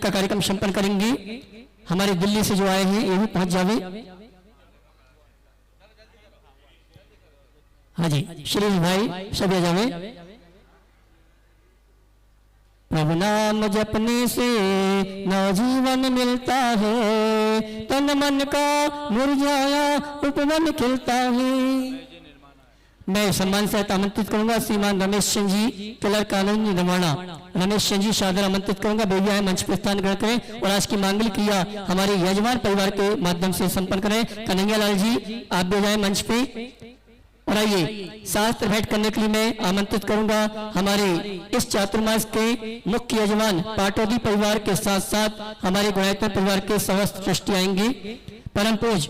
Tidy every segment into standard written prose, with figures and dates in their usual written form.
का कार्यक्रम संपन्न करेंगे। हमारे दिल्ली से जो आए हैं ये भी पहुंच जावे। हाँ जी, श्री भाई सब आ जावे। प्रभु नाम जपने से नवजीवन मिलता है, तन मन का मुरझाया उपवन खिलता है। मैं सम्मान से आमंत्रित करूंगा श्रीमान रमेश सिंह जी, कलर कॉलोनी निर्माणा। रमेश सिंह जी सादर आमंत्रित करूंगा, भैया है मंच पर स्थान ग्रहण करें और आज की मांगलिक क्रिया हमारे यजमान परिवार के माध्यम से संपन्न करें। कन्हैया लाल जी आप भी जाए मंच पे। और आइए शास्त्र भेंट करने के लिए मैं आमंत्रित करूंगा हमारे इस चातुर्मास के मुख्य यजमान पाटौदी परिवार के साथ साथ हमारे गुणायतन परिवार के समस्त ट्रस्टी आएंगे। परम पूज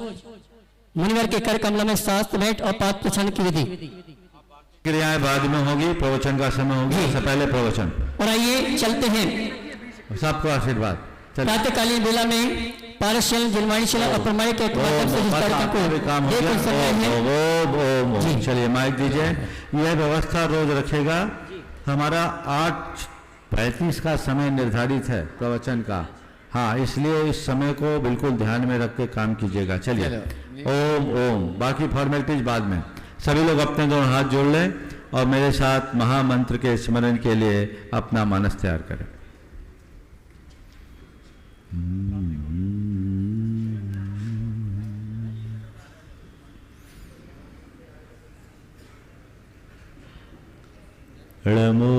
मुनिवर के कर कमला में शास्त्र भेंट और पाठ प्रचार की विधि क्रियाएं बाद में होगी, प्रवचन का समय होगी, उससे पहले प्रवचन। और आइए चलते हैं, सबको आशीर्वाद। प्रातःकालीन बेला में पारसल जलवाणी चला और प्रमाण के माध्यम से इस कार्यक्रम को चलिए माइक दीजिए। यह व्यवस्था रोज रखेगा। हमारा 8:35 का समय निर्धारित है प्रवचन का। हाँ, इसलिए इस समय को बिल्कुल ध्यान में रख के काम कीजिएगा। चलिए ओम ओम। बाकी फॉर्मेलिटीज बाद में। सभी लोग अपने दोनों हाथ जोड़ लें और मेरे साथ महामंत्र के स्मरण के लिए अपना मानस तैयार करें। नमो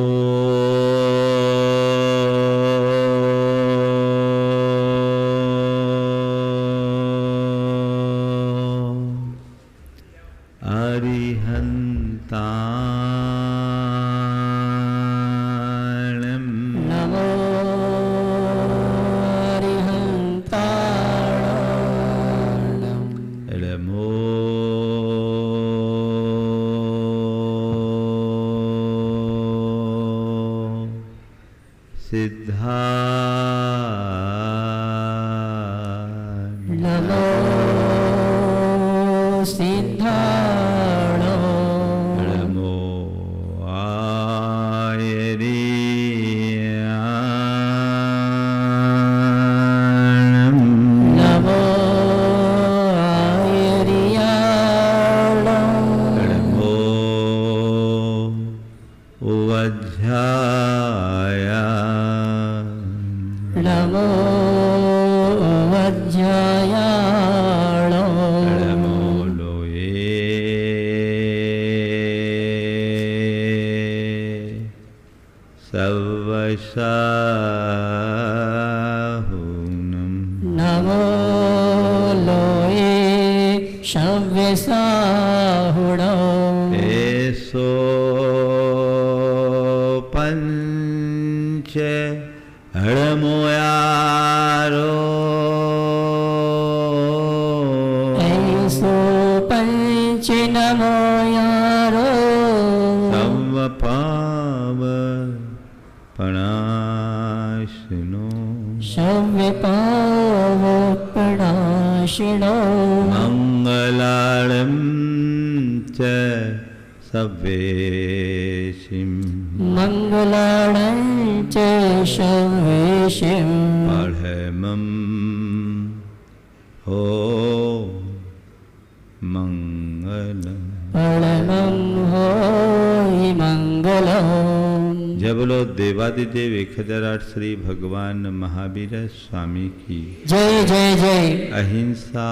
देवादिदेव 1008 श्री भगवान महावीर स्वामी की जय जय जय। अहिंसा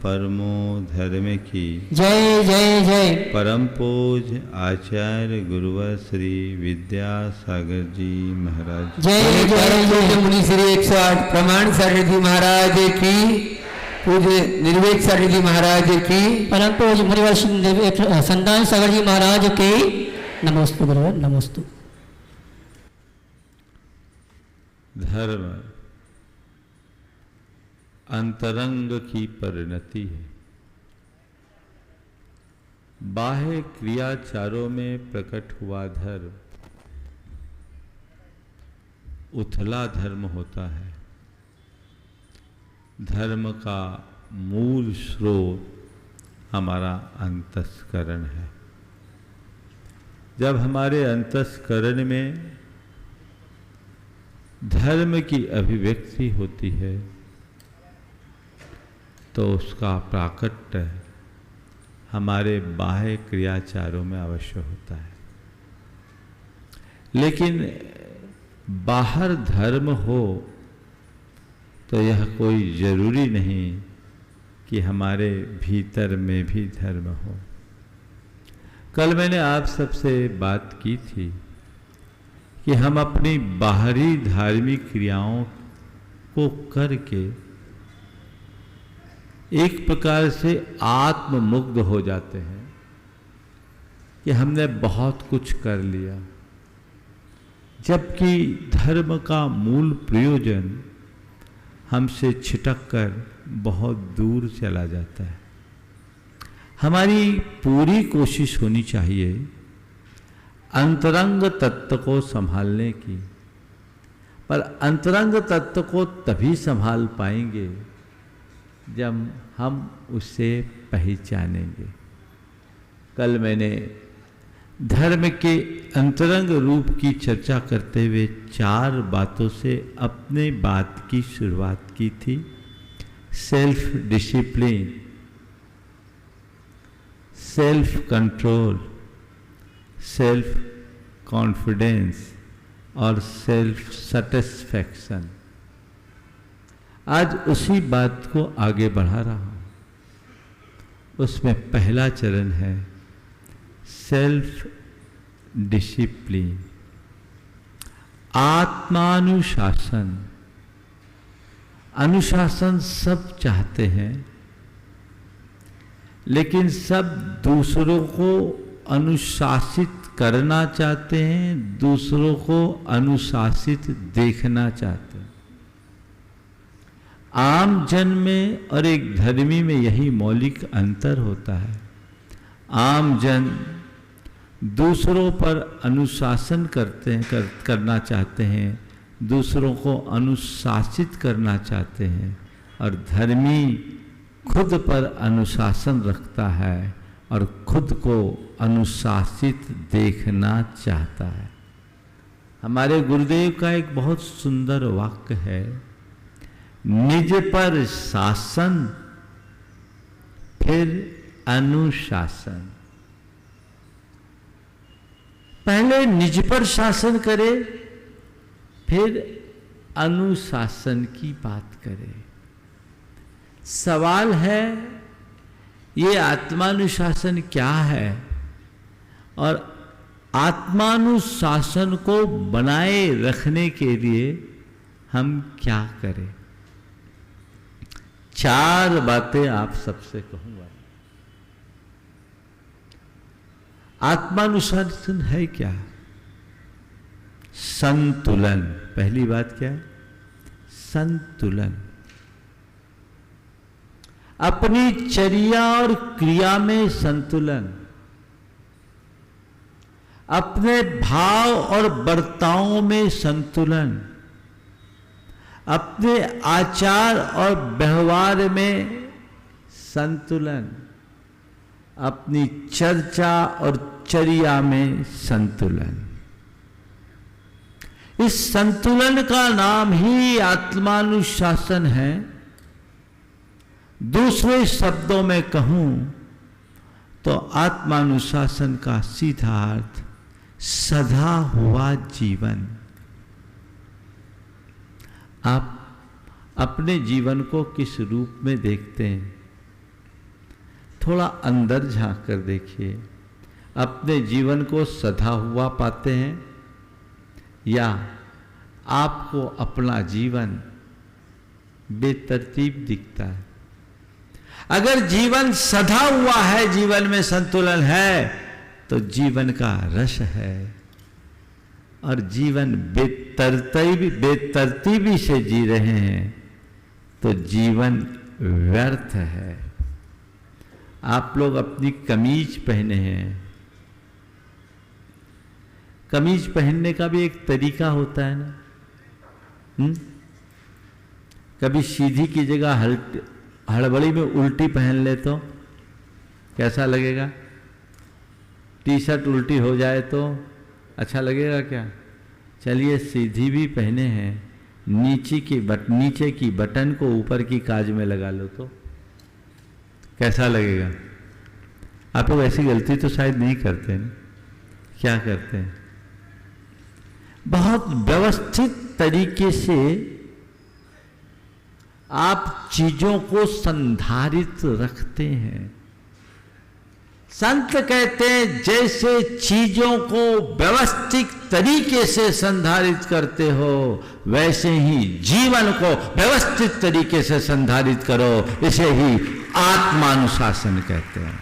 परमो धर्म की जय जय जय। परम पूज आचार्य गुरुवर श्री विद्यासागर जी महाराज जय जय जय। मुनि श्री 108 प्रमाण सागर जी महाराज की, पूज्य निर्वेद सागर जी महाराज की, परम पूज मुनिवर संतान सागर जी महाराज की नमोस्तु गुरुवर नमोस्तु। धर्म अंतरंग की परिणति है। बाह्य क्रियाचारों में प्रकट हुआ धर्म उथला धर्म होता है। धर्म का मूल स्रोत हमारा अंतस्करण है। जब हमारे अंतस्करण में धर्म की अभिव्यक्ति होती है तो उसका प्राकट्य हमारे बाह्य क्रियाचारों में अवश्य होता है। लेकिन बाहर धर्म हो तो यह कोई जरूरी नहीं कि हमारे भीतर में भी धर्म हो। कल मैंने आप सबसे बात की थी कि हम अपनी बाहरी धार्मिक क्रियाओं को करके एक प्रकार से आत्ममुग्ध हो जाते हैं कि हमने बहुत कुछ कर लिया, जबकि धर्म का मूल प्रयोजन हमसे छिटक कर बहुत दूर चला जाता है। हमारी पूरी कोशिश होनी चाहिए अंतरंग तत्व को संभालने की, पर अंतरंग तत्व को तभी संभाल पाएंगे जब हम उसे पहचानेंगे। कल मैंने धर्म के अंतरंग रूप की चर्चा करते हुए 4 बातों से अपने बात की शुरुआत की थी। Self discipline, self control, self confidence और सेल्फ सेटिस्फैक्शन। आज उसी बात को आगे बढ़ा रहा हूं। उसमें पहला चरण है सेल्फ डिसिप्लिन, आत्मानुशासन। अनुशासन सब चाहते हैं, लेकिन सब दूसरों को अनुशासित करना चाहते हैं, दूसरों को अनुशासित देखना चाहते हैं। आम जन में और एक धर्मी में यही मौलिक अंतर होता है। आम जन दूसरों पर अनुशासन करना चाहते हैं, दूसरों को अनुशासित करना चाहते हैं, और धर्मी खुद पर अनुशासन रखता है और खुद को अनुशासित देखना चाहता है। हमारे गुरुदेव का एक बहुत सुंदर वाक्य है, निज पर शासन फिर अनुशासन। पहले निज पर शासन करे, फिर अनुशासन की बात करे। सवाल है ये आत्मानुशासन क्या है और आत्मानुशासन को बनाए रखने के लिए हम क्या करें। 4 बातें आप सबसे कहूंगा। आत्मानुशासन है क्या? संतुलन। पहली बात क्या है? संतुलन। अपनी चर्या और क्रिया में संतुलन, अपने भाव और बर्ताव में संतुलन, अपने आचार और व्यवहार में संतुलन, अपनी चर्चा और चर्या में संतुलन। इस संतुलन का नाम ही आत्मानुशासन है। दूसरे शब्दों में कहूं तो आत्मानुशासन का सीधा अर्थ सधा हुआ जीवन। आप अपने जीवन को किस रूप में देखते हैं? थोड़ा अंदर झांक कर देखिए। अपने जीवन को सधा हुआ पाते हैं या आपको अपना जीवन बेतरतीब दिखता है? अगर जीवन सधा हुआ है, जीवन में संतुलन है, तो जीवन का रस है। और जीवन बेतरतीबी से जी रहे हैं तो जीवन व्यर्थ है। आप लोग अपनी कमीज पहने हैं, कमीज पहनने का भी एक तरीका होता है ना। कभी सीधी की जगह हड़बड़ी में उल्टी पहन ले तो कैसा लगेगा? टी शर्ट उल्टी हो जाए तो अच्छा लगेगा क्या? चलिए सीधी भी पहने हैं, नीचे की बटन को ऊपर की काज में लगा लो तो कैसा लगेगा? आप लोग ऐसी गलती तो शायद नहीं करते हैं। क्या करते हैं? बहुत व्यवस्थित तरीके से आप चीजों को संधारित रखते हैं। संत कहते हैं जैसे चीजों को व्यवस्थित तरीके से संधारित करते हो, वैसे ही जीवन को व्यवस्थित तरीके से संधारित करो। इसे ही आत्मानुशासन कहते हैं।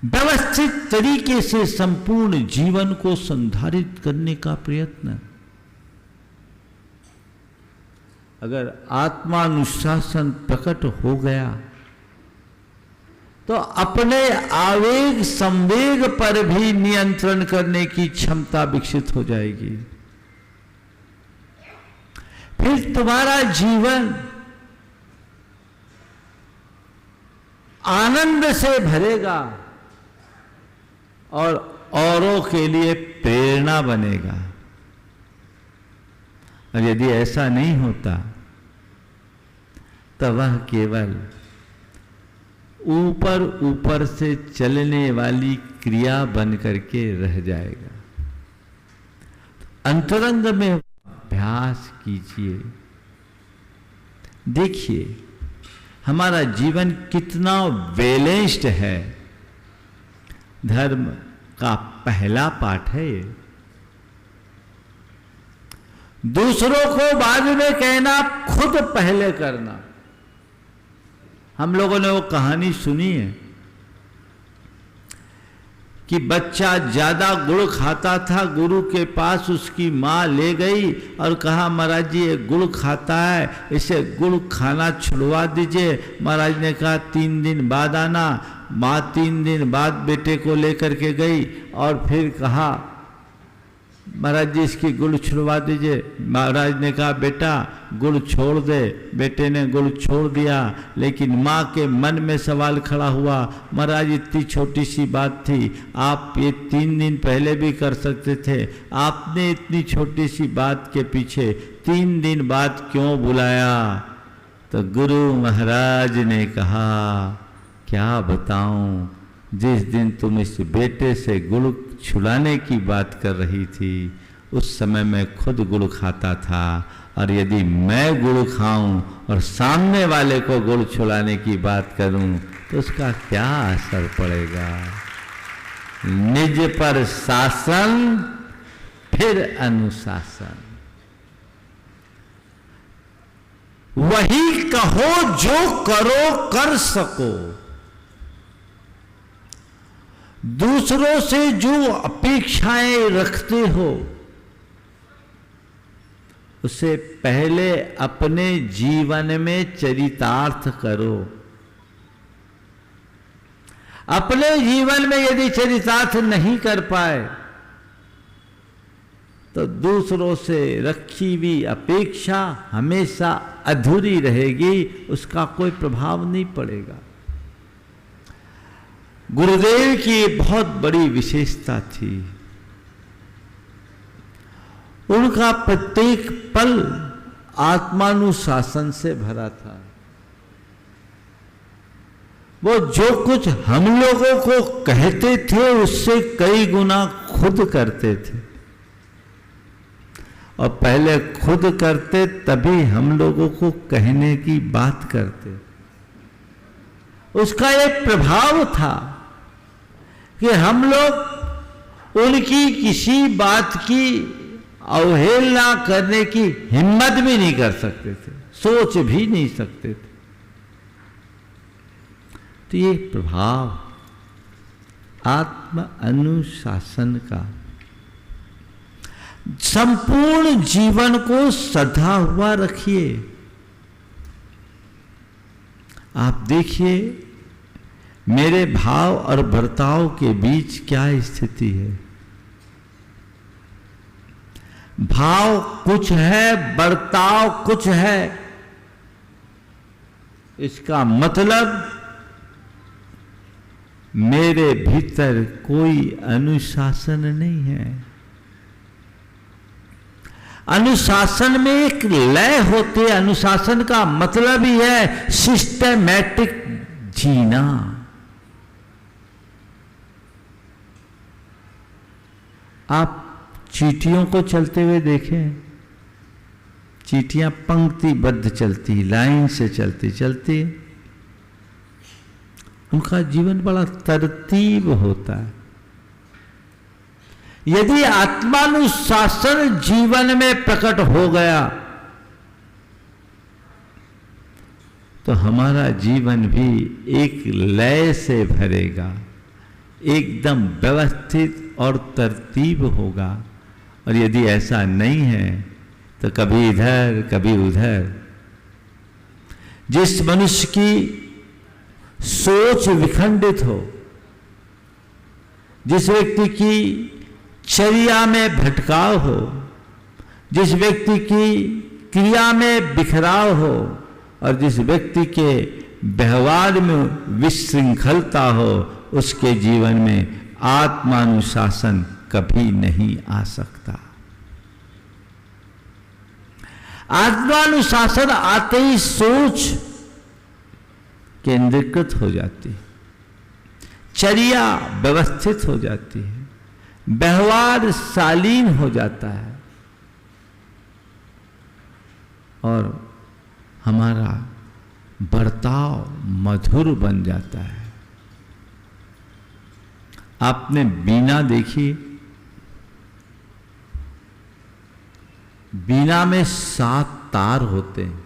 व्यवस्थित तरीके से संपूर्ण जीवन को संधारित करने का प्रयत्न। अगर आत्मानुशासन प्रकट हो गया तो अपने आवेग संवेग पर भी नियंत्रण करने की क्षमता विकसित हो जाएगी। फिर तुम्हारा जीवन आनंद से भरेगा और औरों के लिए प्रेरणा बनेगा। और यदि ऐसा नहीं होता तो वह केवल ऊपर ऊपर से चलने वाली क्रिया बन करके रह जाएगा। अंतरंग में अभ्यास कीजिए, देखिए हमारा जीवन कितना बैलेंस्ड है। धर्म का पहला पाठ है ये। दूसरों को बाद में कहना, खुद पहले करना। हम लोगों ने वो कहानी सुनी है कि बच्चा ज्यादा गुड़ खाता था, गुरु के पास उसकी माँ ले गई और कहा महाराज जी ये गुड़ खाता है, इसे गुड़ खाना छुड़वा दीजिए। महाराज ने कहा 3 दिन बाद आना। माँ 3 दिन बाद बेटे को लेकर के गई और फिर कहा महाराज जी इसकी गुड़ छुड़वा दीजिए। महाराज ने कहा बेटा गुड़ छोड़ दे। बेटे ने गुड़ छोड़ दिया, लेकिन माँ के मन में सवाल खड़ा हुआ, महाराज इतनी छोटी सी बात थी, आप ये 3 दिन पहले भी कर सकते थे, आपने इतनी छोटी सी बात के पीछे 3 दिन बाद क्यों बुलाया? तो गुरु महाराज ने कहा क्या बताऊं, जिस दिन तुम इस बेटे से गुड़ छुड़ाने की बात कर रही थी उस समय मैं खुद गुड़ खाता था, और यदि मैं गुड़ खाऊं और सामने वाले को गुड़ छुड़ाने की बात करूं तो उसका क्या असर पड़ेगा? निज पर शासन फिर अनुशासन। वही कहो जो करो कर सको। दूसरों से जो अपेक्षाएं रखते हो उसे पहले अपने जीवन में चरितार्थ करो। अपने जीवन में यदि चरितार्थ नहीं कर पाए तो दूसरों से रखी हुई अपेक्षा हमेशा अधूरी रहेगी, उसका कोई प्रभाव नहीं पड़ेगा। गुरुदेव की बहुत बड़ी विशेषता थी, उनका प्रत्येक पल आत्मानुशासन से भरा था। वो जो कुछ हम लोगों को कहते थे उससे कई गुना खुद करते थे, और पहले खुद करते तभी हम लोगों को कहने की बात करते। उसका एक प्रभाव था कि हम लोग उनकी किसी बात की अवहेलना करने की हिम्मत भी नहीं कर सकते थे, सोच भी नहीं सकते थे। तो ये प्रभाव आत्म अनुशासन का संपूर्ण जीवन को सधा हुआ रखिए। आप देखिए मेरे भाव और बर्ताव के बीच क्या स्थिति है। भाव कुछ है, बर्ताव कुछ है। इसका मतलब मेरे भीतर कोई अनुशासन नहीं है। अनुशासन में एक लय होती है। अनुशासन का मतलब ही है सिस्टमैटिक जीना। आप चींटियों को चलते हुए देखें, चींटियां पंक्तिबद्ध चलती, लाइन से चलती चलती, उनका जीवन बड़ा तरतीब होता है। यदि आत्मानुशासन जीवन में प्रकट हो गया तो हमारा जीवन भी एक लय से भरेगा, एकदम व्यवस्थित और तरतीब होगा। और यदि ऐसा नहीं है तो कभी इधर कभी उधर। जिस मनुष्य की सोच विखंडित हो, जिस व्यक्ति की चर्या में भटकाव हो, जिस व्यक्ति की क्रिया में बिखराव हो और जिस व्यक्ति के व्यवहार में विशृंखलता हो, उसके जीवन में आत्मानुशासन कभी नहीं आ सकता। आत्मानुशासन आते ही सोच केंद्रीकृत हो जाती है, चर्या व्यवस्थित हो जाती है, व्यवहार शालीन हो जाता है और हमारा बर्ताव मधुर बन जाता है। आपने वीणा देखी? वीणा में 7 तार होते हैं।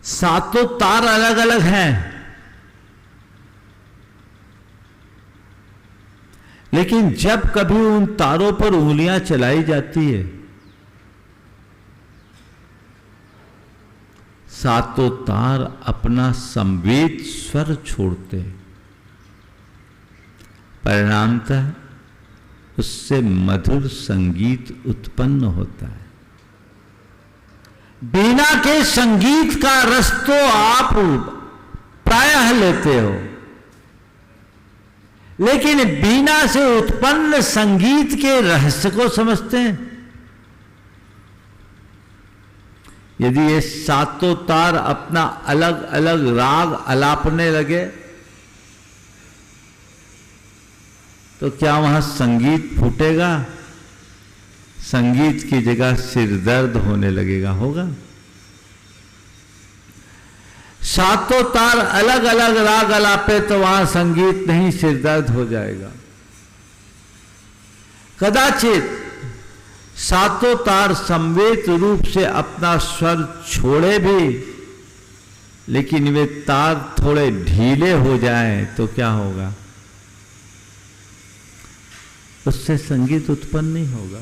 7 तार अलग अलग हैं, लेकिन जब कभी उन तारों पर उंगलियां चलाई जाती है, 7 तार अपना संवेद स्वर छोड़ते हैं। परिणामतः उससे मधुर संगीत उत्पन्न होता है। वीणा के संगीत का रस तो आप प्रायः लेते हो, लेकिन वीणा से उत्पन्न संगीत के रहस्य को समझते हैं? यदि ये 7 तार अपना अलग अलग राग अलापने लगे तो क्या वहां संगीत फूटेगा? संगीत की जगह सिर दर्द होने लगेगा। होगा? 7 तार अलग अलग राग अलापे तो वहां संगीत नहीं, सिर दर्द हो जाएगा। कदाचित 7 तार संवेद रूप से अपना स्वर छोड़े भी, लेकिन वे तार थोड़े ढीले हो जाएं तो क्या होगा? उससे संगीत उत्पन्न नहीं होगा।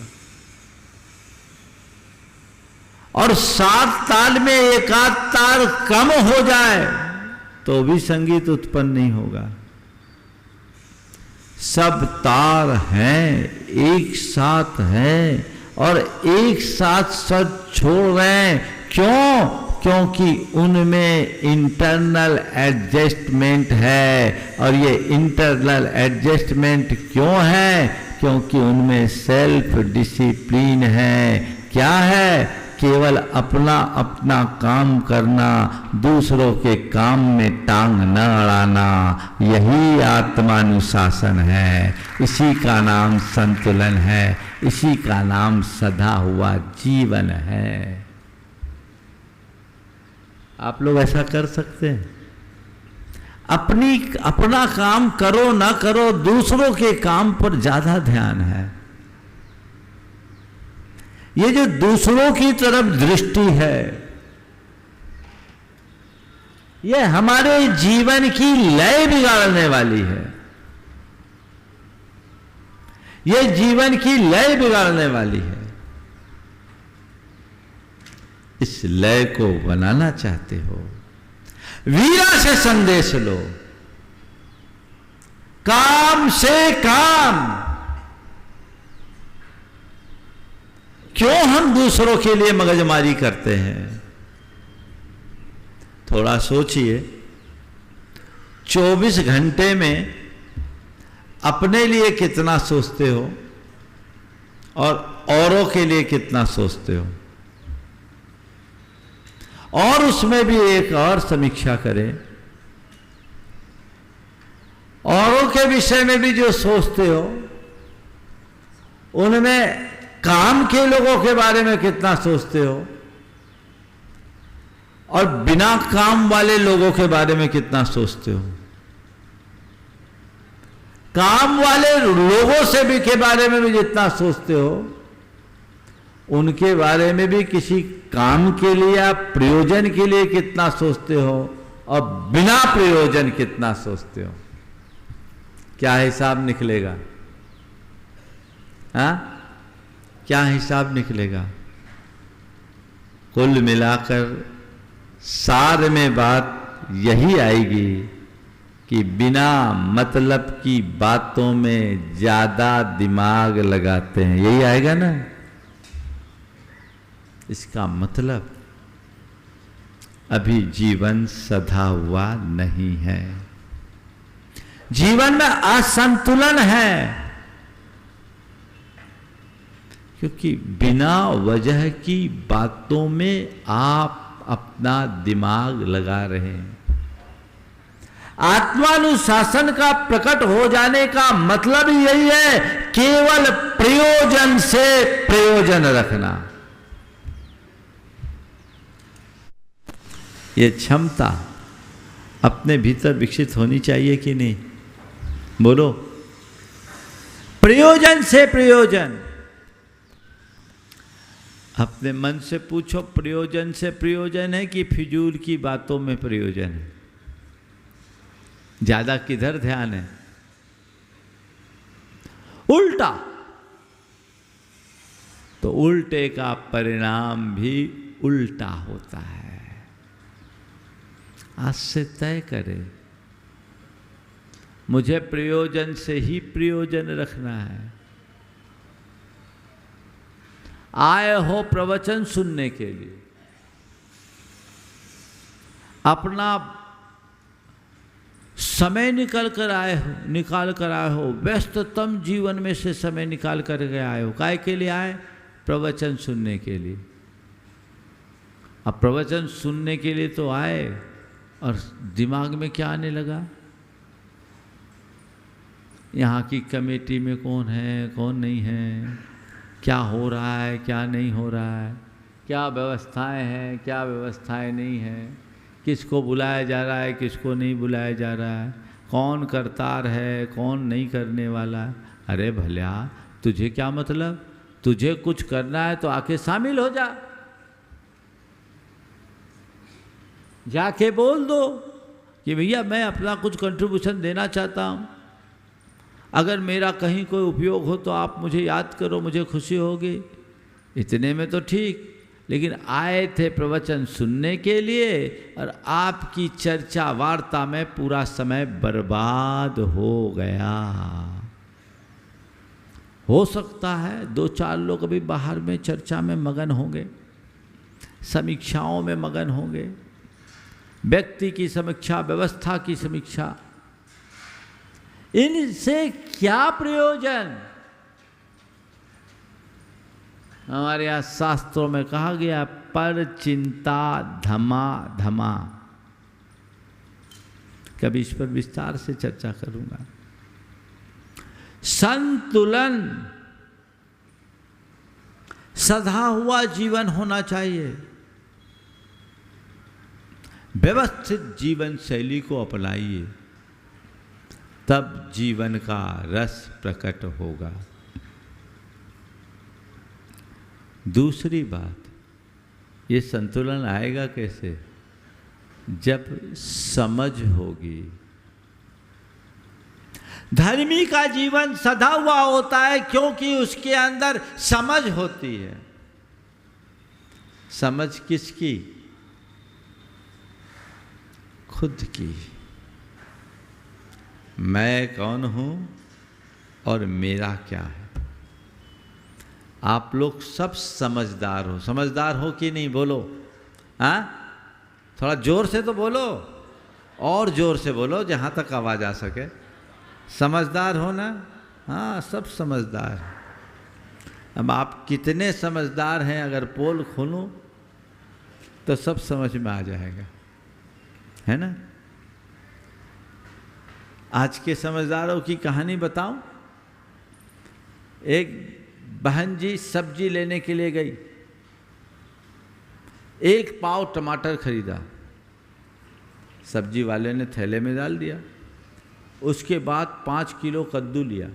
और 7 ताल में एक आध तार कम हो जाए तो भी संगीत उत्पन्न नहीं होगा। सब तार हैं, एक साथ हैं और एक साथ स्वर छोड़ रहे हैं। क्यों? क्योंकि उनमें इंटरनल एडजस्टमेंट है। और ये इंटरनल एडजस्टमेंट क्यों है? क्योंकि उनमें सेल्फ डिसिप्लिन है। क्या है? केवल अपना अपना काम करना, दूसरों के काम में टांग न अड़ाना, यही आत्मानुशासन है। इसी का नाम संतुलन है, इसी का नाम सदा हुआ जीवन है। आप लोग ऐसा कर सकते हैं? अपना काम करो ना करो, दूसरों के काम पर ज्यादा ध्यान है। ये जो दूसरों की तरफ दृष्टि है, ये हमारे जीवन की लय बिगाड़ने वाली है। ये जीवन की लय बिगाड़ने वाली है। इस लय को बनाना चाहते हो, वीरा से संदेश लो। काम से काम। क्यों हम दूसरों के लिए मगजमारी करते हैं? थोड़ा सोचिए। 24 घंटे में अपने लिए कितना सोचते हो और औरों के लिए कितना सोचते हो, और उसमें भी एक और समीक्षा करें, औरों के विषय में भी जो सोचते हो उनमें काम के लोगों के बारे में कितना सोचते हो और बिना काम वाले लोगों के बारे में कितना सोचते हो। काम वाले लोगों से भी के बारे में भी जितना सोचते हो, उनके बारे में भी किसी काम के लिए या प्रयोजन के लिए कितना सोचते हो और बिना प्रयोजन कितना सोचते हो। क्या हिसाब निकलेगा? हाँ, क्या हिसाब निकलेगा? कुल मिलाकर सार में बात यही आएगी कि बिना मतलब की बातों में ज्यादा दिमाग लगाते हैं, यही आएगा ना। इसका मतलब अभी जीवन सधा हुआ नहीं है, जीवन में असंतुलन है, क्योंकि बिना वजह की बातों में आप अपना दिमाग लगा रहे हैं। आत्मानुशासन का प्रकट हो जाने का मतलब यही है, केवल प्रयोजन से प्रयोजन रखना। ये क्षमता अपने भीतर विकसित होनी चाहिए कि नहीं? बोलो, प्रयोजन से प्रयोजन। अपने मन से पूछो, प्रयोजन से प्रयोजन है कि फिजूल की बातों में प्रयोजन है? ज्यादा किधर ध्यान है? उल्टा। तो उल्टे का परिणाम भी उल्टा होता है। आज से तय करें, मुझे प्रयोजन से ही प्रयोजन रखना है। आए हो प्रवचन सुनने के लिए, अपना समय निकाल कर आए हो, व्यस्ततम जीवन में से समय निकाल कर के आए हो। काय के लिए आए? प्रवचन सुनने के लिए। अब प्रवचन सुनने के लिए तो आए, और दिमाग में क्या आने लगा? यहाँ की कमेटी में कौन है, कौन नहीं है, क्या हो रहा है, क्या नहीं हो रहा है, क्या व्यवस्थाएं हैं, क्या व्यवस्थाएं नहीं हैं, किसको बुलाया जा रहा है, किसको नहीं बुलाया जा रहा है, कौन करतार है, कौन नहीं करने वाला है। अरे भल्या, तुझे क्या मतलब? तुझे कुछ करना है तो आके शामिल हो जा, जाके बोल दो कि भैया मैं अपना कुछ कंट्रीब्यूशन देना चाहता हूँ, अगर मेरा कहीं कोई उपयोग हो तो आप मुझे याद करो, मुझे खुशी होगी। इतने में तो ठीक, लेकिन आए थे प्रवचन सुनने के लिए और आपकी चर्चा वार्ता में पूरा समय बर्बाद हो गया। हो सकता है 2-4 लोग अभी बाहर में चर्चा में मगन होंगे, समीक्षाओं में मगन होंगे, व्यक्ति की समीक्षा, व्यवस्था की समीक्षा। इनसे क्या प्रयोजन? हमारे यहाँ शास्त्रों में कहा गया, पर चिंता धमा धमा। कभी इस पर विस्तार से चर्चा करूंगा। संतुलन, सधा हुआ जीवन होना चाहिए। व्यवस्थित जीवन शैली को अपनाइए, तब जीवन का रस प्रकट होगा। दूसरी बात, ये संतुलन आएगा कैसे? जब समझ होगी। धर्मी का जीवन सधा हुआ होता है क्योंकि उसके अंदर समझ होती है। समझ किसकी? खुद की। मैं कौन हूं और मेरा क्या है। आप लोग सब समझदार हो, समझदार हो कि नहीं? बोलो। हाँ, थोड़ा जोर से तो बोलो। और जोर से बोलो जहाँ तक आवाज़ आ सके। समझदार हो ना? हाँ, सब समझदार हैं। अब आप कितने समझदार हैं, अगर पोल खोलूं तो सब समझ में आ जाएगा, है ना? आज के समझदारों की कहानी बताऊं। एक बहन जी सब्जी लेने के लिए गई, 1 पाव टमाटर खरीदा, सब्जी वाले ने थैले में डाल दिया। उसके बाद 5 किलो कद्दू लिया।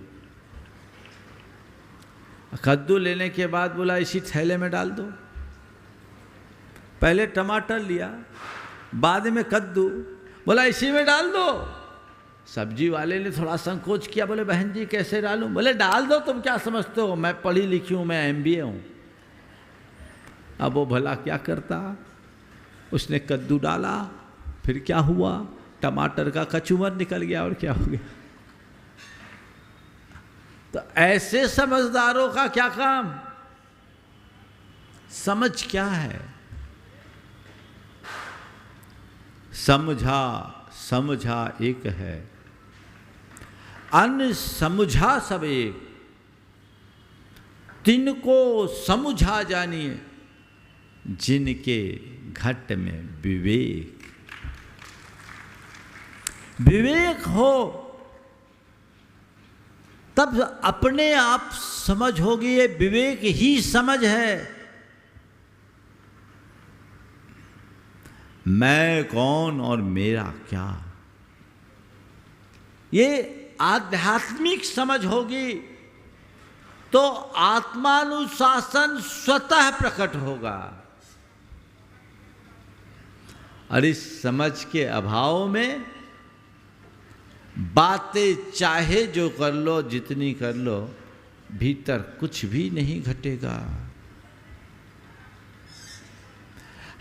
कद्दू लेने के बाद बोला इसी थैले में डाल दो। पहले टमाटर लिया, बाद में कद्दू, बोला इसी में डाल दो। सब्जी वाले ने थोड़ा संकोच किया, बोले बहन जी कैसे डालूं? बोले डाल दो, तुम क्या समझते हो, मैं पढ़ी लिखी हूं, मैं MBA हूं। अब वो भला क्या करता, उसने कद्दू डाला, फिर क्या हुआ, टमाटर का कचूमर निकल गया और क्या हो गया। तो ऐसे समझदारों का क्या काम? समझ क्या है? समझा समझा एक है, अन समझा सब एक, तिनको समझा जानिए, जिनके घट में विवेक। विवेक हो तब अपने आप समझ होगी। ये विवेक ही समझ है। मैं कौन और मेरा क्या, ये आध्यात्मिक समझ होगी तो आत्मानुशासन स्वतः प्रकट होगा। और इस समझ के अभाव में बातें चाहे जो कर लो, जितनी कर लो, भीतर कुछ भी नहीं घटेगा।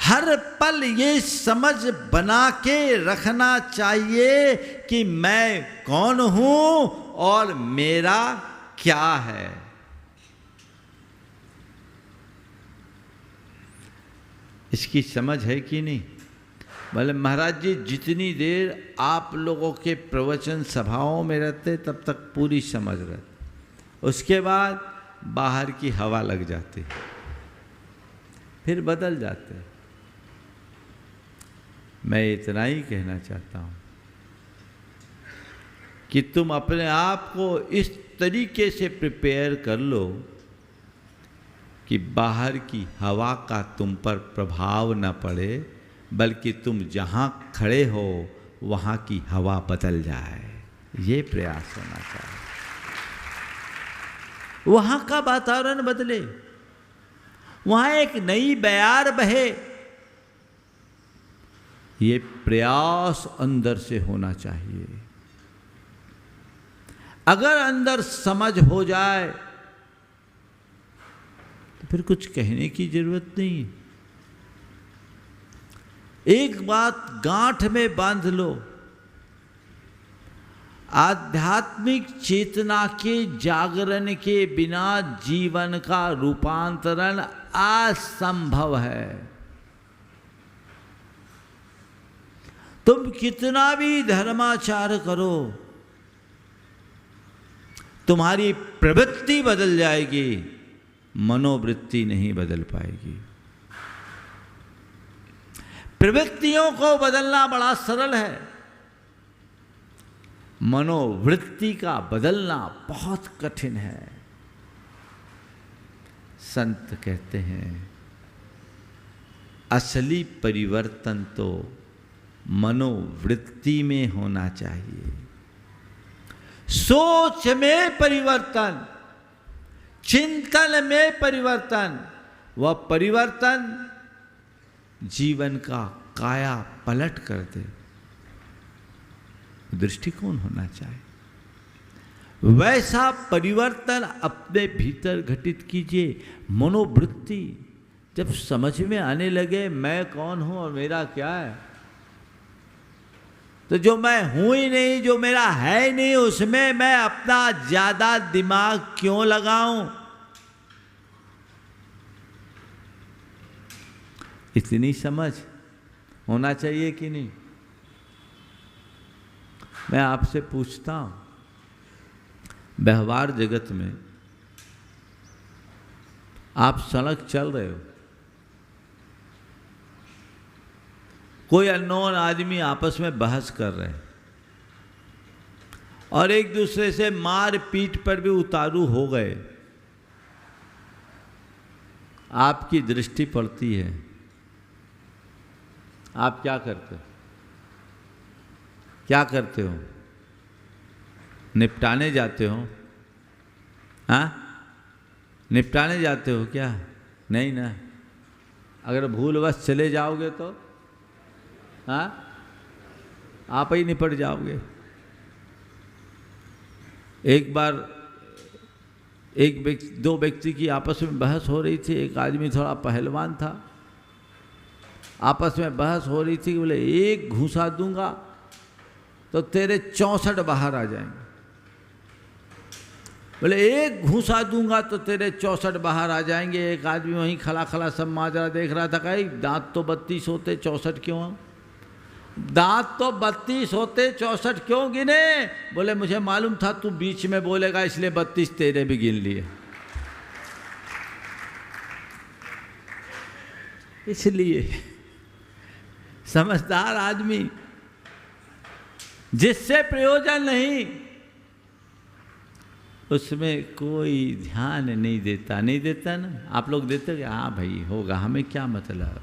हर पल ये समझ बना के रखना चाहिए कि मैं कौन हूं और मेरा क्या है। इसकी समझ है कि नहीं? बोले महाराज जी जितनी देर आप लोगों के प्रवचन सभाओं में रहते तब तक पूरी समझ रहती, उसके बाद बाहर की हवा लग जाती, फिर बदल जाते। मैं इतना ही कहना चाहता हूं कि तुम अपने आप को इस तरीके से प्रिपेयर कर लो कि बाहर की हवा का तुम पर प्रभाव न पड़े, बल्कि तुम जहाँ खड़े हो वहाँ की हवा बदल जाए। ये प्रयास होना चाहिए, वहाँ का वातावरण बदले, वहाँ एक नई बयार बहे। ये प्रयास अंदर से होना चाहिए। अगर अंदर समझ हो जाए तो फिर कुछ कहने की जरूरत नहीं। एक बात गांठ में बांध लो, आध्यात्मिक चेतना के जागरण के बिना जीवन का रूपांतरण असंभव है। तुम कितना भी धर्माचार करो, तुम्हारी प्रवृत्ति बदल जाएगी, मनोवृत्ति नहीं बदल पाएगी। प्रवृत्तियों को बदलना बड़ा सरल है, मनोवृत्ति का बदलना बहुत कठिन है। संत कहते हैं असली परिवर्तन तो मनोवृत्ति में होना चाहिए। सोच में परिवर्तन, चिंतन में परिवर्तन, वह परिवर्तन जीवन का काया पलट कर दे। दृष्टिकोण होना चाहिए। वैसा परिवर्तन अपने भीतर घटित कीजिए। मनोवृत्ति जब समझ में आने लगे मैं कौन हूं और मेरा क्या है, तो जो मैं हूं ही नहीं, जो मेरा है ही नहीं, उसमें मैं अपना ज्यादा दिमाग क्यों लगाऊं। इतनी समझ होना चाहिए कि नहीं? मैं आपसे पूछता हूं, व्यवहार जगत में आप सड़क चल रहे हो, कोई अननोन आदमी आपस में बहस कर रहे हैं और एक दूसरे से मार पीट पर भी उतारू हो गए, आपकी दृष्टि पड़ती है, आप क्या करते हो? क्या करते हो? निपटाने जाते हो? हाँ, निपटाने जाते हो क्या? नहीं ना। अगर भूलवश चले जाओगे तो हाँ, आप ही निपट जाओगे। एक बार दो व्यक्ति की आपस में बहस हो रही थी। एक आदमी थोड़ा पहलवान था, आपस में बहस हो रही थी, बोले एक घूंसा दूंगा तो तेरे 64 बाहर आ जाएंगे, बोले एक घूंसा दूंगा तो तेरे 64 बाहर आ जाएंगे। एक आदमी वहीं खला खला सब माजरा देख रहा था, कहा दांत तो 32 होते 64 क्यों? दांत तो 32 होते 64 क्यों गिने? बोले मुझे मालूम था तू बीच में बोलेगा इसलिए 32 तेरे भी गिन लिए। इसलिए समझदार आदमी जिससे प्रयोजन नहीं उसमें कोई ध्यान नहीं देता ना। आप लोग देते हो? हाँ भाई होगा, हमें क्या मतलब।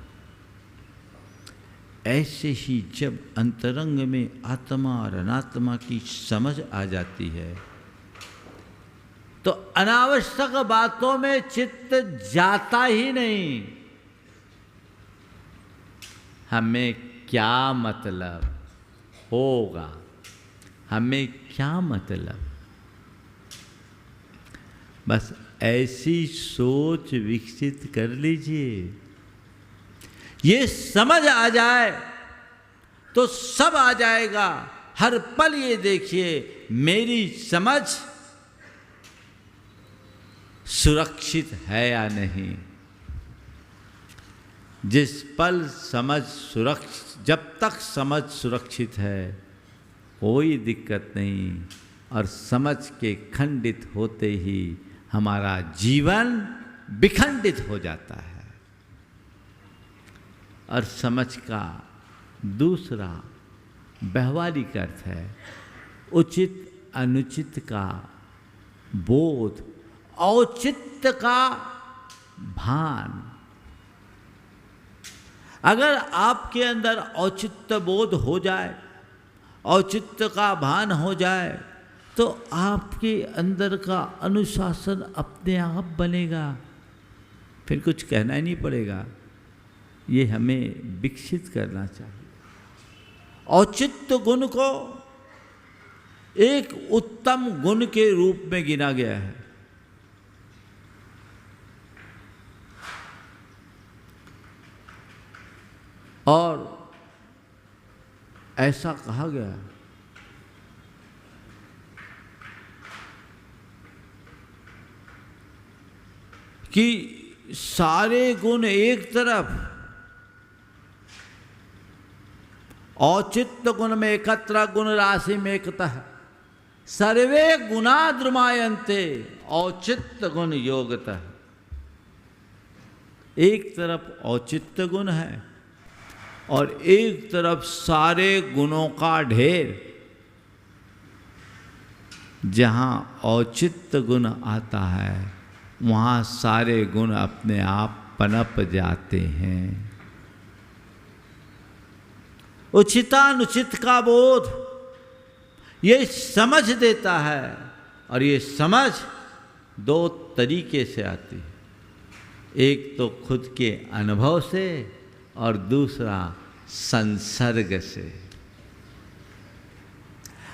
ऐसे ही जब अंतरंग में आत्मा और अनात्मा की समझ आ जाती है तो अनावश्यक बातों में चित्त जाता ही नहीं। हमें क्या मतलब होगा, हमें क्या मतलब, बस ऐसी सोच विकसित कर लीजिए। ये समझ आ जाए तो सब आ जाएगा। हर पल ये देखिए मेरी समझ सुरक्षित है या नहीं। जिस पल समझ सुरक्षित, जब तक समझ सुरक्षित है कोई दिक्कत नहीं, और समझ के खंडित होते ही हमारा जीवन विखंडित हो जाता है। और समझ का दूसरा व्यवहारिक अर्थ है उचित अनुचित का बोध, औचित्य का भान। अगर आपके अंदर औचित्य बोध हो जाए, औचित्य का भान हो जाए, तो आपके अंदर का अनुशासन अपने आप बनेगा, फिर कुछ कहना ही नहीं पड़ेगा। ये हमें विकसित करना चाहिए। औचित्य गुण को एक उत्तम गुण के रूप में गिना गया है। और ऐसा कहा गया कि सारे गुण एक तरफ, औचित्य गुण में एकत्र गुण राशि में एकतः, सर्वे गुणा द्रुमायन्ते औचित्य गुण योगतः। एक तरफ औचित्य गुण है और एक तरफ सारे गुणों का ढेर। जहाँ औचित्य गुण आता है वहाँ सारे गुण अपने आप पनप जाते हैं। उचितानुचित का बोध ये समझ देता है, और ये समझ दो तरीके से आती है। एक तो खुद के अनुभव से और दूसरा संसर्ग से।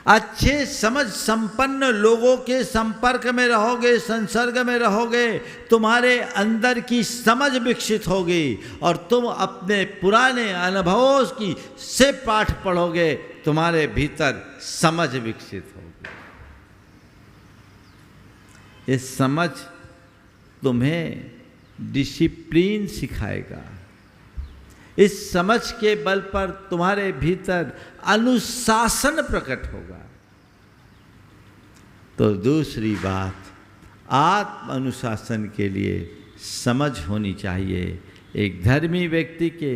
अच्छे समझ संपन्न लोगों के संपर्क में रहोगे, संसर्ग में रहोगे, तुम्हारे अंदर की समझ विकसित होगी और तुम अपने पुराने अनुभवों की से पाठ पढ़ोगे, तुम्हारे भीतर समझ विकसित होगी। ये समझ तुम्हें डिसिप्लिन सिखाएगा, इस समझ के बल पर तुम्हारे भीतर अनुशासन प्रकट होगा। तो दूसरी बात, आत्म अनुशासन के लिए समझ होनी चाहिए। एक धर्मी व्यक्ति के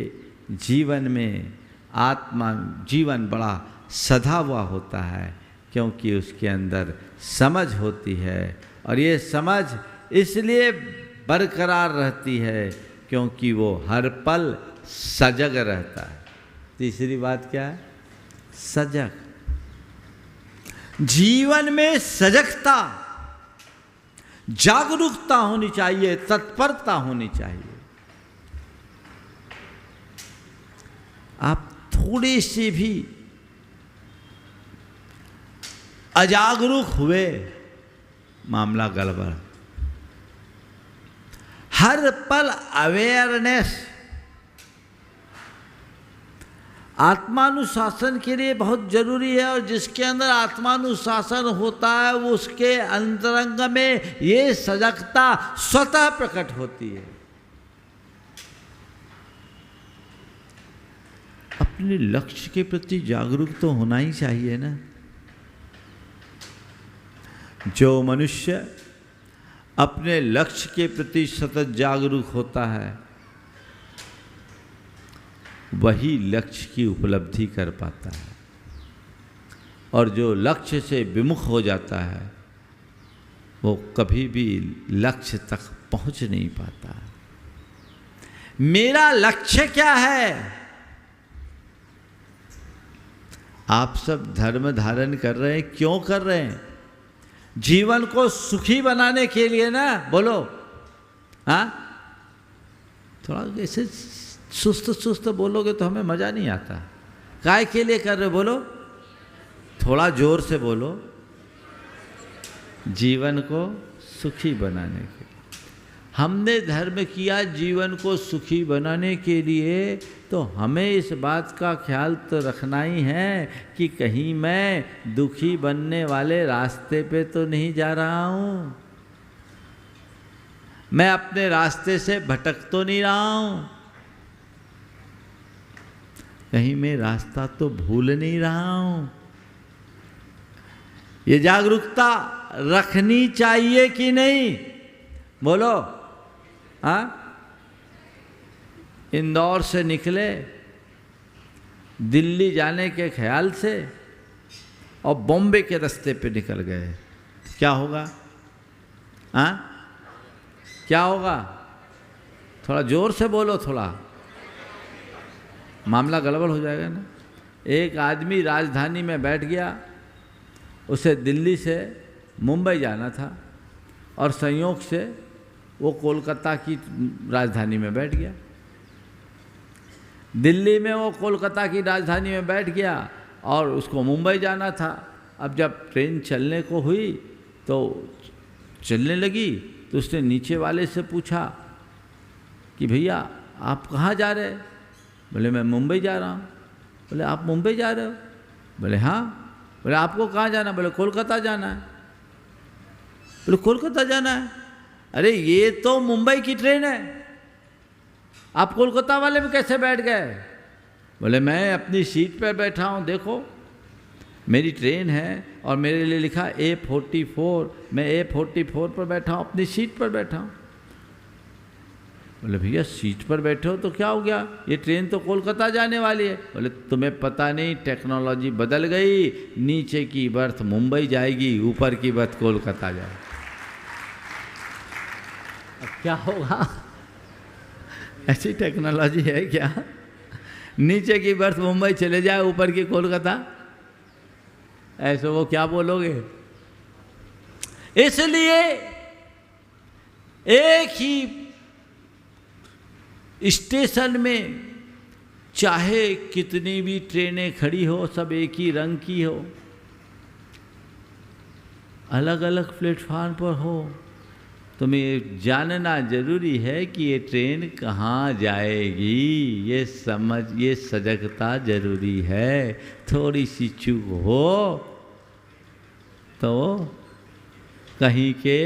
जीवन में आत्मा जीवन बड़ा सधा हुआ होता है, क्योंकि उसके अंदर समझ होती है, और ये समझ इसलिए बरकरार रहती है क्योंकि वो हर पल सजग रहता है। तीसरी बात क्या है? सजग। जीवन में सजगता, जागरूकता होनी चाहिए, तत्परता होनी चाहिए। आप थोड़े से भी अजागरूक हुए, मामला गड़बड़। हर पल अवेयरनेस आत्मानुशासन के लिए बहुत जरूरी है, और जिसके अंदर आत्मानुशासन होता है वो उसके अंतरंग में ये सजगता स्वतः प्रकट होती है। अपने लक्ष्य के प्रति जागरूक तो होना ही चाहिए ना। जो मनुष्य अपने लक्ष्य के प्रति सतत जागरूक होता है वही लक्ष्य की उपलब्धि कर पाता है, और जो लक्ष्य से विमुख हो जाता है वो कभी भी लक्ष्य तक पहुंच नहीं पाता। मेरा लक्ष्य क्या है? आप सब धर्म धारण कर रहे हैं, क्यों कर रहे हैं? जीवन को सुखी बनाने के लिए ना। बोलो हाँ, थोड़ा ऐसे सुस्त सुस्त बोलोगे तो हमें मज़ा नहीं आता। काय के लिए कर रहे हो? बोलो, थोड़ा जोर से बोलो। जीवन को सुखी बनाने के लिए हमने धर्म किया, जीवन को सुखी बनाने के लिए, तो हमें इस बात का ख्याल तो रखना ही है कि कहीं मैं दुखी बनने वाले रास्ते पे तो नहीं जा रहा हूँ, मैं अपने रास्ते से भटक तो नहीं रहा हूँ, कहीं मैं रास्ता तो भूल नहीं रहा हूँ। ये जागरूकता रखनी चाहिए कि नहीं? बोलो हाँ। इंदौर से निकले दिल्ली जाने के ख्याल से और बॉम्बे के रास्ते पे निकल गए, क्या होगा? हाँ, क्या होगा? थोड़ा जोर से बोलो, थोड़ा मामला गड़बड़ हो जाएगा ना। एक आदमी राजधानी में बैठ गया, उसे दिल्ली से मुंबई जाना था, और संयोग से वो कोलकाता की राजधानी में बैठ गया। दिल्ली में वो कोलकाता की राजधानी में बैठ गया और उसको मुंबई जाना था। अब जब ट्रेन चलने को हुई तो चलने लगी, तो उसने नीचे वाले से पूछा कि भैया आप कहाँ जा रहे हैं? बोले मैं मुंबई जा रहा हूँ। बोले आप मुंबई जा रहे हो? बोले हाँ। बोले आपको कहाँ जाना? बोले कोलकाता जाना है। बोले कोलकाता जाना है? अरे ये तो मुंबई की ट्रेन है, आप कोलकाता वाले में कैसे बैठ गए? बोले मैं अपनी सीट पर बैठा हूँ, देखो मेरी ट्रेन है और मेरे लिए लिखा A44, मैं A44 पर बैठा हूँ, अपनी सीट पर बैठा हूँ। बोले भैया सीट पर बैठे हो तो क्या हो गया, ये ट्रेन तो कोलकाता जाने वाली है। बोले तुम्हें पता नहीं, टेक्नोलॉजी बदल गई, नीचे की बर्थ मुंबई जाएगी, ऊपर की बर्थ कोलकाता जाएगी। अब क्या होगा? ऐसी टेक्नोलॉजी है क्या? नीचे की बर्थ मुंबई चले जाए, ऊपर की कोलकाता? ऐसे वो क्या बोलोगे? इसलिए एक ही स्टेशन में चाहे कितनी भी ट्रेनें खड़ी हो, सब एक ही रंग की हो, अलग अलग प्लेटफार्म पर हो, तुम्हें जानना जरूरी है कि ये ट्रेन कहाँ जाएगी। ये समझ, ये सजगता जरूरी है। थोड़ी सी चूक हो तो कहीं के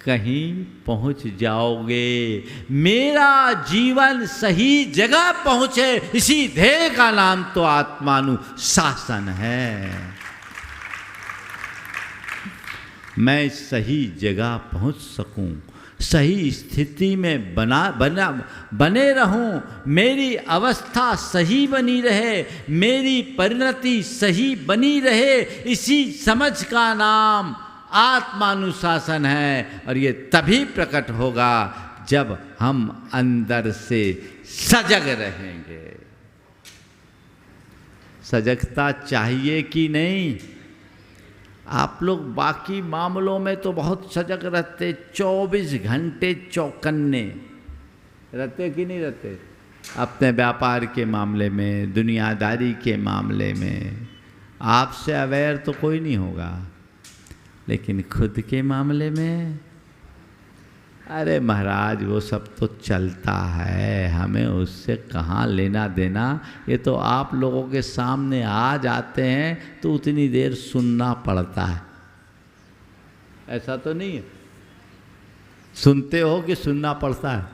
कहीं पहुंच जाओगे। मेरा जीवन सही जगह पहुंचे, इसी ध्येय का नाम तो आत्मानुशासन है। मैं सही जगह पहुंच सकूं, सही स्थिति में बने रहूं, मेरी अवस्था सही बनी रहे, मेरी परिणति सही बनी रहे, इसी समझ का नाम आत्मानुशासन है। और ये तभी प्रकट होगा जब हम अंदर से सजग रहेंगे। सजगता चाहिए कि नहीं? आप लोग बाकी मामलों में तो बहुत सजग रहते, 24 घंटे चौकन्ने रहते कि नहीं रहते? अपने व्यापार के मामले में, दुनियादारी के मामले में आपसे अवेयर तो कोई नहीं होगा, लेकिन खुद के मामले में अरे महाराज वो सब तो चलता है, हमें उससे कहाँ लेना देना। ये तो आप लोगों के सामने आ जाते हैं तो उतनी देर सुनना पड़ता है। ऐसा तो नहीं है? सुनते हो कि सुनना पड़ता है?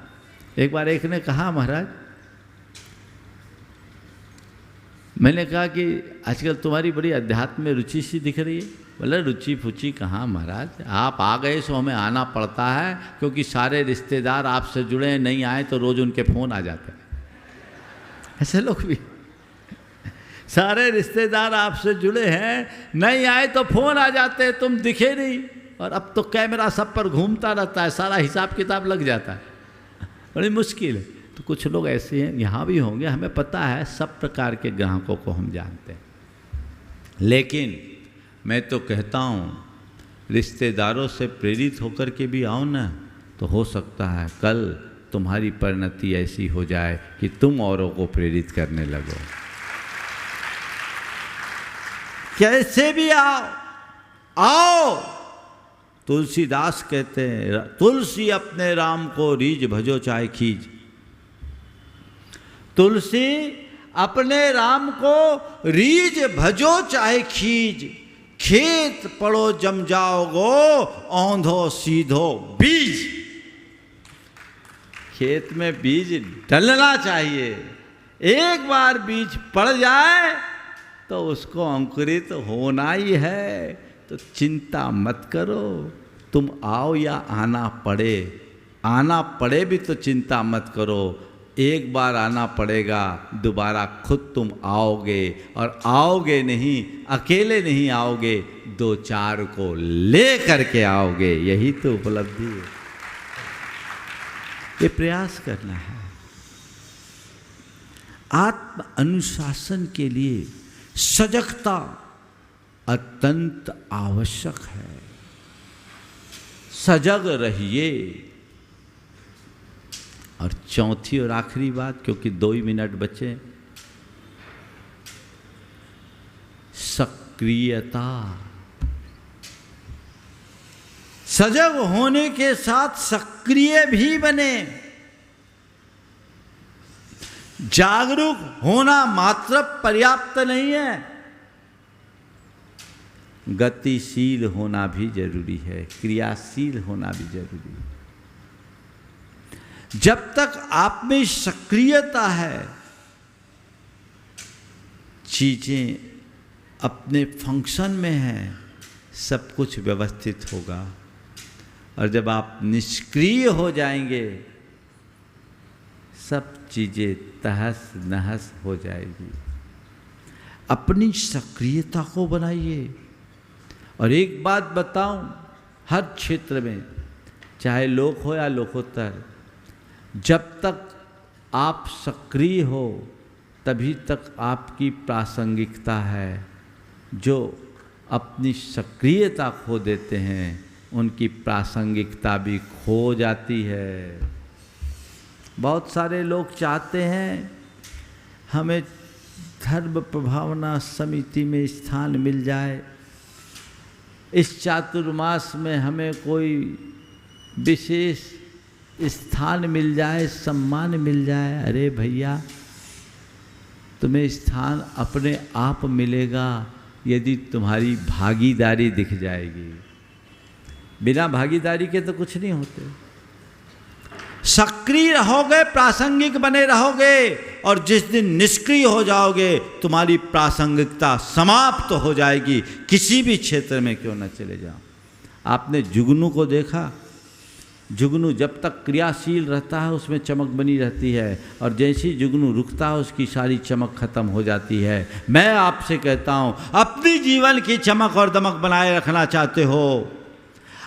एक बार एक ने कहा, महाराज मैंने कहा कि आजकल तुम्हारी बड़ी अध्यात्म में रुचि सी दिख रही है। बोले रुचि फुची कहाँ महाराज, आप आ गए सो हमें आना पड़ता है, क्योंकि सारे रिश्तेदार आपसे जुड़े हैं, नहीं आए तो रोज़ उनके फ़ोन आ जाते हैं। ऐसे लोग भी सारे रिश्तेदार आपसे जुड़े हैं, नहीं आए तो फ़ोन आ जाते हैं, तुम दिखे नहीं। और अब तो कैमरा सब पर घूमता रहता है, सारा हिसाब किताब लग जाता है, बड़ी मुश्किल है। तो कुछ लोग ऐसे हैं, यहाँ भी होंगे, हमें पता है, सब प्रकार के ग्राहकों को हम जानते हैं। लेकिन मैं तो कहता हूँ रिश्तेदारों से प्रेरित होकर के भी आओ ना, तो हो सकता है कल तुम्हारी परिणति ऐसी हो जाए कि तुम औरों को प्रेरित करने लगो। कैसे भी आओ। तुलसीदास कहते हैं, तुलसी अपने राम को रीझ भजो चाहे खींच। तुलसी अपने राम को रीझ भजो चाहे खींच, खेत पड़ो जम जाओगो औंधो सीधो बीज। खेत में बीज डलना चाहिए, एक बार बीज पड़ जाए तो उसको अंकुरित होना ही है। तो चिंता मत करो, तुम आओ या आना पड़े भी तो चिंता मत करो। एक बार आना पड़ेगा, दोबारा खुद तुम आओगे, और आओगे नहीं, अकेले नहीं आओगे, 2-4 को ले करके आओगे। यही तो उपलब्धि है। ये प्रयास करना है। आत्म अनुशासन के लिए सजगता अत्यंत आवश्यक है। सजग रहिए। और चौथी और आखिरी बात, क्योंकि 2 ही मिनट बचे, सक्रियता। सजग होने के साथ सक्रिय भी बने। जागरूक होना मात्र पर्याप्त नहीं है, गतिशील होना भी जरूरी है, क्रियाशील होना भी जरूरी है। जब तक आप में सक्रियता है, चीजें अपने फंक्शन में हैं, सब कुछ व्यवस्थित होगा। और जब आप निष्क्रिय हो जाएंगे, सब चीजें तहस नहस हो जाएगी। अपनी सक्रियता को बनाइए। और एक बात बताऊं, हर क्षेत्र में, चाहे लोक हो या लोकोत्तर, जब तक आप सक्रिय हो तभी तक आपकी प्रासंगिकता है। जो अपनी सक्रियता खो देते हैं, उनकी प्रासंगिकता भी खो जाती है। बहुत सारे लोग चाहते हैं हमें धर्म प्रभावना समिति में स्थान मिल जाए, इस चातुर्मास में हमें कोई विशेष स्थान मिल जाए, सम्मान मिल जाए। अरे भैया, तुम्हें स्थान अपने आप मिलेगा यदि तुम्हारी भागीदारी दिख जाएगी। बिना भागीदारी के तो कुछ नहीं होते। सक्रिय रहोगे, प्रासंगिक बने रहोगे, और जिस दिन निष्क्रिय हो जाओगे तुम्हारी प्रासंगिकता समाप्त हो जाएगी, किसी भी क्षेत्र में क्यों न चले जाओ। आपने जुगनू को देखा, जुगनू जब तक क्रियाशील रहता है उसमें चमक बनी रहती है, और जैसे ही जुगनू रुकता है उसकी सारी चमक खत्म हो जाती है। मैं आपसे कहता हूँ, अपनी जीवन की चमक और दमक बनाए रखना चाहते हो,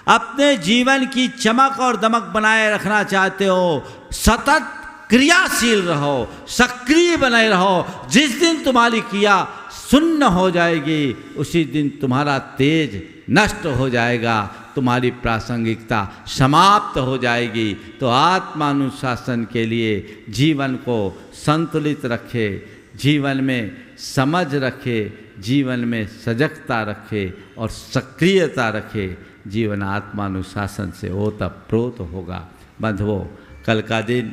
अपने जीवन की चमक और दमक बनाए रखना चाहते हो, सतत क्रियाशील रहो, सक्रिय बने रहो। जिस दिन तुम्हारी क्रिया शून्य हो जाएगी उसी दिन तुम्हारा तेज नष्ट हो जाएगा, तुम्हारी प्रासंगिकता समाप्त हो जाएगी। तो आत्मानुशासन के लिए जीवन को संतुलित रखे, जीवन में समझ रखे, जीवन में सजगता रखे और सक्रियता रखे। जीवन आत्मानुशासन से ओतप्रोत होगा। बंधुओं, कल का दिन